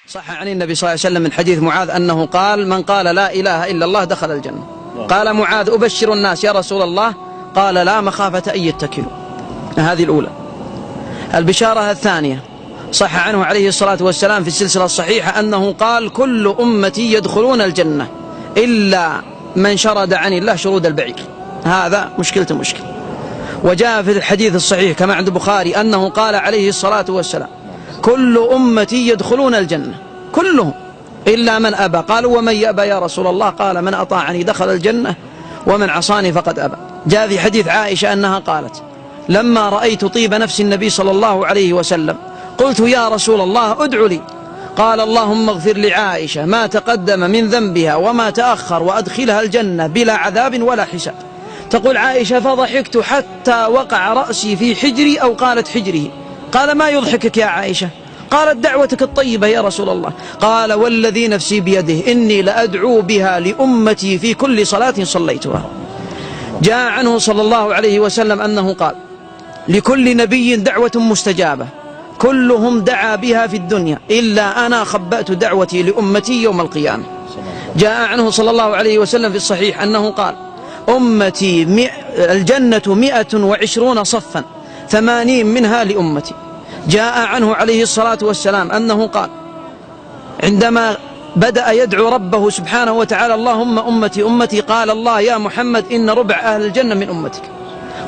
صح عن النبي صلى الله عليه وسلم من حديث معاذ أنه قال: من قال لا إله إلا الله دخل الجنة. قال معاذ: أبشر الناس يا رسول الله؟ قال: لا، مخافة أن يتكلوا. هذه الأولى. البشارة الثانية: صح عنه عليه الصلاة والسلام في السلسلة الصحيحة أنه قال: كل أمتي يدخلون الجنة إلا من شرد عن الله شرود البعير. هذا مشكلة. وجاء في الحديث الصحيح كما عند البخاري أنه قال عليه الصلاة والسلام: كل أمتي يدخلون الجنة كلهم إلا من أبى. قالوا: ومن يأبى يا رسول الله؟ قال: من أطاعني دخل الجنة ومن عصاني فقد أبى. جاء في حديث عائشة أنها قالت: لما رأيت طيب نفس النبي صلى الله عليه وسلم قلت: يا رسول الله ادع لي. قال: اللهم اغفر لعائشة ما تقدم من ذنبها وما تأخر وأدخلها الجنة بلا عذاب ولا حساب. تقول عائشة: فضحكت حتى وقع رأسي في حجري، أو قالت حجره. قال: ما يضحكك يا عائشة؟ قالت: دعوتك الطيبة يا رسول الله. قال: والذي نفسي بيده إني لأدعو بها لأمتي في كل صلاة صليتها. جاء عنه صلى الله عليه وسلم أنه قال: لكل نبي دعوة مستجابة كلهم دعا بها في الدنيا إلا أنا خبأت دعوتي لأمتي يوم القيامة. جاء عنه صلى الله عليه وسلم في الصحيح أنه قال: أمتي الجنة 120 صفا 80 منها لأمتي. جاء عنه عليه الصلاة والسلام أنه قال عندما بدأ يدعو ربه سبحانه وتعالى: اللهم أمتي أمتي، قال الله: يا محمد إن ربع أهل الجنة من أمتك.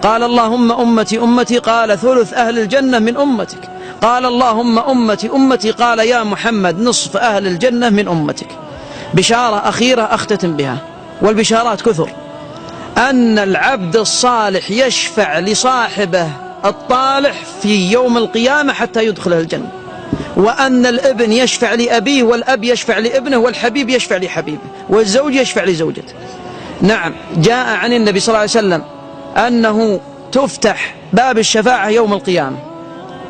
قال: اللهم أمتي أمتي، قال: ثلث أهل الجنة من أمتك. قال: اللهم أمتي أمتي، قال: يا محمد نصف أهل الجنة من أمتك. بشارة أخيرة أختتم بها، والبشارات كثر، أن العبد الصالح يشفع لصاحبه الطالح في يوم القيامة حتى يدخله الجنة، وأن الابن يشفع لأبيه، والأب يشفع لابنه، والحبيب يشفع لحبيبه، والزوج يشفع لزوجته. نعم، جاء عن النبي صلى الله عليه وسلم أنه تفتح باب الشفاعة يوم القيامة.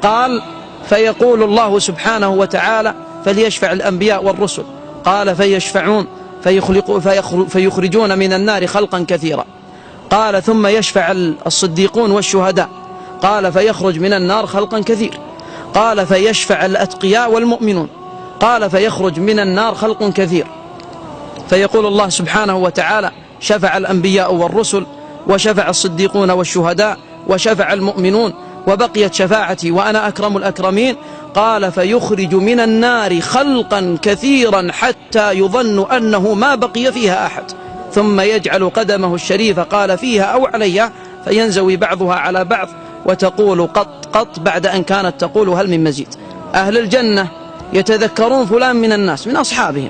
قال: فيقول الله سبحانه وتعالى: فليشفع الأنبياء والرسل. قال: فيشفعون فيخرجون من النار خلقا كثيرا. قال: ثم يشفع الصديقون والشهداء. قال: فيخرج من النار خلقا كثير. قال: فيشفع الأتقياء والمؤمنون. قال: فيخرج من النار خلق كثير. فيقول الله سبحانه وتعالى: شفع الأنبياء والرسل، وشفع الصديقون والشهداء، وشفع المؤمنون، وبقيت شفاعتي وأنا أكرم الأكرمين. قال: فيخرج من النار خلقا كثيرا حتى يظن أنه ما بقي فيها أحد، ثم يجعل قدمه الشريفة قال فيها أو عليها، فينزوي بعضها على بعض وتقول قط قط، بعد أن كانت تقول هل من مزيد. أهل الجنة يتذكرون فلان من الناس من أصحابهم،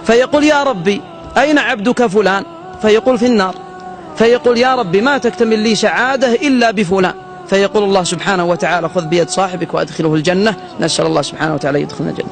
فيقول: يا ربي أين عبدك فلان؟ فيقول: في النار. فيقول: يا ربي ما تكتمل لي سعادة إلا بفلان. فيقول الله سبحانه وتعالى: خذ بيد صاحبك وأدخله الجنة. نسأل الله سبحانه وتعالى يدخلنا الجنة.